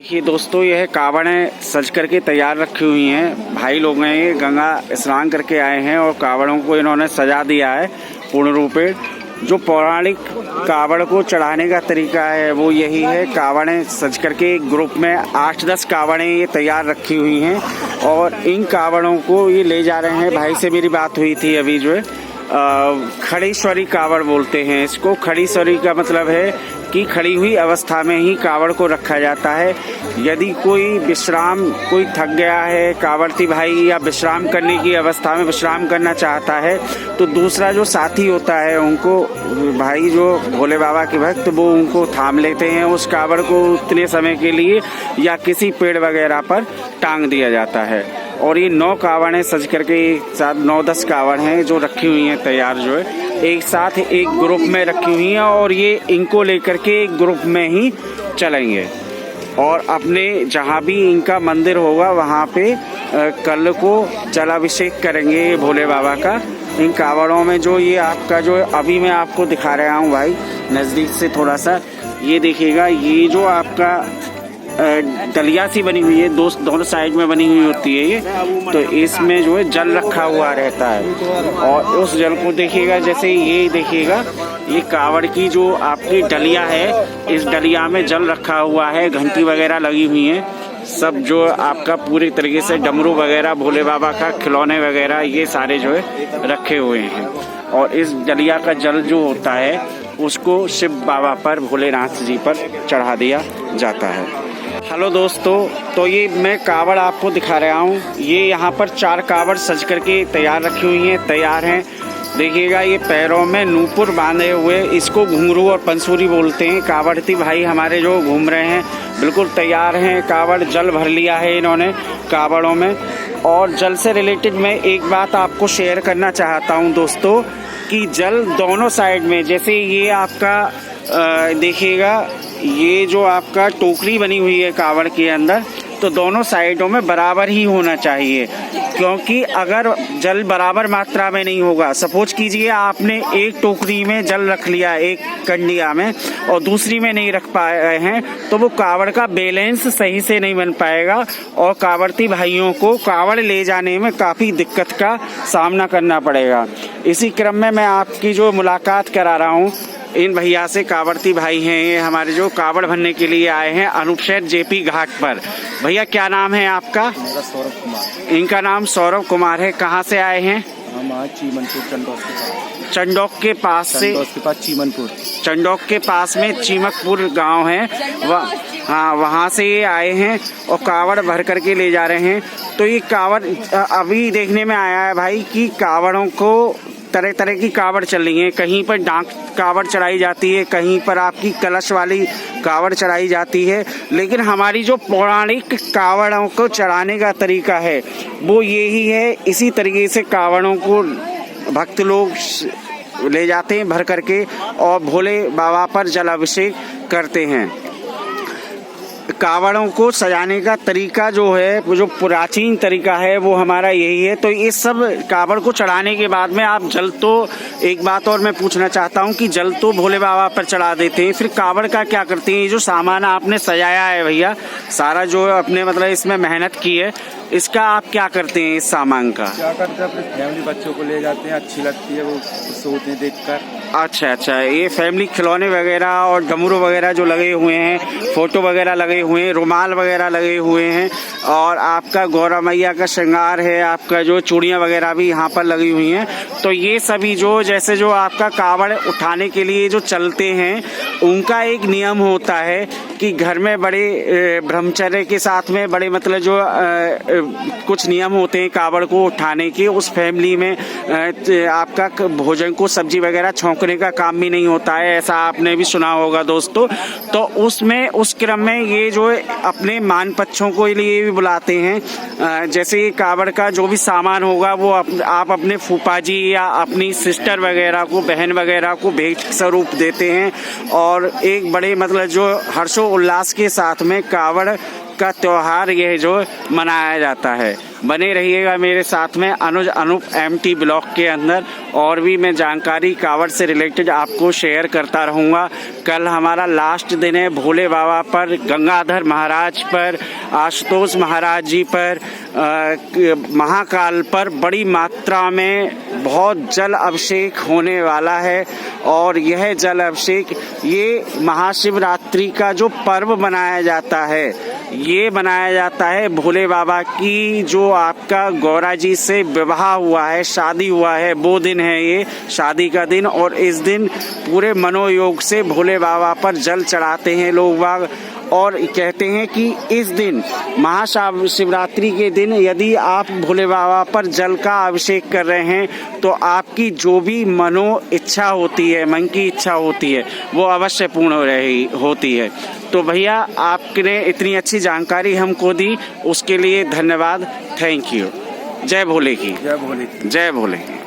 देखिए दोस्तों, यह कावड़ें सज करके तैयार रखी हुई हैं। भाई लोग हैं, ये गंगा स्नान करके आए हैं और कावड़ों को इन्होंने सजा दिया है पूर्ण रूपे। जो पौराणिक कावड़ को चढ़ाने का तरीका है वो यही है। कावड़ें सज करके एक ग्रुप में 8-10 कावड़ें ये तैयार रखी हुई हैं और इन कावड़ों को ये ले जा रहे हैं। भाई से मेरी बात हुई थी अभी, जो है खड़ीश्वरी कावड़ बोलते हैं इसको। खड़ीश्वरी का मतलब है कि खड़ी हुई अवस्था में ही कावड़ को रखा जाता है। यदि कोई थक गया है कावड़ती भाई, या विश्राम करने की अवस्था में विश्राम करना चाहता है, तो दूसरा जो साथी होता है उनको, भाई जो भोले बाबा के भक्त, वो उनको थाम लेते हैं उस कावड़ को उतने समय के लिए, या किसी पेड़ वगैरह पर टांग दिया जाता है। और ये 9 कावड़ें सज करके, एक साथ 9-10 कावड़ हैं जो रखी हुई हैं तैयार, जो है एक साथ एक ग्रुप में रखी हुई हैं और ये इनको लेकर के एक ग्रुप में ही चलेंगे और अपने जहाँ भी इनका मंदिर होगा वहाँ पे कल को जलाभिषेक करेंगे भोले बाबा का। इन कावड़ों में जो ये आपका, जो अभी मैं आपको दिखा रहा हूँ भाई नज़दीक से थोड़ा सा, ये देखिएगा, ये जो आपका दलिया सी बनी हुई है, दोनों साइड में बनी हुई होती है ये, तो इसमें जो है जल रखा हुआ रहता है। और उस जल को देखिएगा, जैसे ये देखिएगा, ये कावड़ की जो आपकी डलिया है, इस डलिया में जल रखा हुआ है, घंटी वगैरह लगी हुई है, सब जो आपका पूरी तरीके से डमरू वगैरह, भोले बाबा का खिलौने वगैरह, ये सारे जो है रखे हुए हैं। और इस डलिया का जल जो होता है उसको शिव बाबा पर, भोलेनाथ जी पर चढ़ा दिया जाता है। हेलो दोस्तों, तो ये मैं कावड़ आपको दिखा रहा हूँ। ये यहाँ पर 4 कावड़ सज करके तैयार रखी हुई हैं, तैयार हैं। देखिएगा, ये पैरों में नूपुर बांधे हुए, इसको घुंघरू और पंसूरी बोलते हैं। कावड़ती भाई हमारे जो घूम रहे हैं बिल्कुल तैयार हैं। कावड़ जल भर लिया है इन्होंने कावड़ों में। और जल से रिलेटेड मैं एक बात आपको शेयर करना चाहता हूँ दोस्तों, कि जल दोनों साइड में, जैसे ये आपका देखिएगा, ये जो आपका टोकरी बनी हुई है कावड़ के अंदर, तो दोनों साइडों में बराबर ही होना चाहिए। क्योंकि अगर जल बराबर मात्रा में नहीं होगा, सपोज कीजिए आपने एक टोकरी में जल रख लिया एक कंडिया में और दूसरी में नहीं रख पाए हैं, तो वो कावड़ का बैलेंस सही से नहीं बन पाएगा और कावड़ती भाइयों को कावड़ ले जाने में काफ़ी दिक्कत का सामना करना पड़ेगा। इसी क्रम में मैं आपकी जो मुलाकात करा रहा हूँ इन भैया से, कावड़ती भाई हैं ये हमारे, जो कावड़ भरने के लिए आए हैं अनुपशहर जेपी घाट पर। भैया क्या नाम है आपका? मेरा सौरभ कुमार। इनका नाम सौरभ कुमार है। कहाँ से आए हैं? हम आज चीमनपुर चंडौक के पास। चंडौक के पास से? चंडौक के पास चीमनपुर। चंडौक के पास में चीमकपुर गांव है, हाँ वहाँ से ये आए हैं और कावड़ भर करके ले जा रहे हैं। तो ये कावड़ अभी देखने में आया है भाई कि कावड़ों को तरह तरह की कावड़ चल रही है। कहीं पर डाक कावड़ चढ़ाई जाती है, कहीं पर आपकी कलश वाली कावड़ चढ़ाई जाती है, लेकिन हमारी जो पौराणिक कावड़ों को चढ़ाने का तरीका है वो यही है। इसी तरीके से कावड़ों को भक्त लोग ले जाते हैं भर करके और भोले बाबा पर जलाभिषेक करते हैं। कावड़ों को सजाने का तरीका जो है, वो जो प्राचीन तरीका है, वो हमारा यही है। तो इस सब कावड़ को चढ़ाने के बाद में आप जल, तो एक बात और मैं पूछना चाहता हूँ कि जल तो भोले बाबा पर चढ़ा देते हैं, फिर कावड़ का क्या करते हैं? ये जो सामान आपने सजाया है भैया, सारा जो अपने मतलब इसमें मेहनत की है, इसका आप क्या करते हैं? इस सामान का क्या करते हैं? अपने फैमिली बच्चों को ले जाते हैं, अच्छी लगती है वो सोते देखकर। अच्छा, ये फैमिली खिलौने वगैरह और डमरू वगैरह जो लगे हुए हैं, फोटो वगैरह लगे हुए हैं, रुमाल वगैरह लगे हुए हैं, और आपका गौरा मैया का श्रृंगार है, आपका जो चूड़ियाँ वगैरह भी यहाँ पर लगी हुई हैं। तो ये सभी जो, जैसे जो आपका कावड़ उठाने के लिए जो चलते हैं, उनका एक नियम होता है कि घर में बड़े ब्रह्मचर्य के साथ में बड़े मतलब जो कुछ नियम होते हैं कावड़ को उठाने के। उस फैमिली में आपका भोजन को सब्जी वगैरह छौंकने का काम भी नहीं होता है, ऐसा आपने भी सुना होगा दोस्तों। तो उसमें उस क्रम में ये जो अपने मान पक्षों को लिए भी बुलाते हैं। जैसे कावड़ का जो भी सामान होगा वो आप अपने फूफा जी या अपनी सिस्टर वगैरह को, बहन वगैरह को भेंट स्वरूप देते हैं और एक बड़े मतलब जो हर्षो उल्लास के साथ में कावड़ का त्योहार यह जो मनाया जाता है। बने रहिएगा मेरे साथ में अनुज अनूप MT ब्लॉक के अंदर, और भी मैं जानकारी कावड़ से रिलेटेड आपको शेयर करता रहूँगा। कल हमारा लास्ट दिन है। भोले बाबा पर, गंगाधर महाराज पर, आशुतोष महाराज जी पर, महाकाल पर बड़ी मात्रा में बहुत जल अभिषेक होने वाला है। और यह जल अभिषेक, ये महाशिवरात्रि का जो पर्व मनाया जाता है, ये मनाया जाता है भोले बाबा की जो आपका गौरा जी से विवाह हुआ है, शादी हुआ है, वो दिन है ये शादी का दिन। और इस दिन पूरे मनोयोग से भोले बाबा पर जल चढ़ाते हैं लोग बाग, और कहते हैं कि इस दिन महाशिवरात्रि के दिन यदि आप भोले बाबा पर जल का अभिषेक कर रहे हैं तो आपकी जो भी मनो इच्छा होती है, मन की इच्छा होती है, वो अवश्य पूर्ण होती है। तो भैया आपने इतनी अच्छी जानकारी हमको दी, उसके लिए धन्यवाद। Thank you. जय भोले की। जय भोले की। जय भोले की।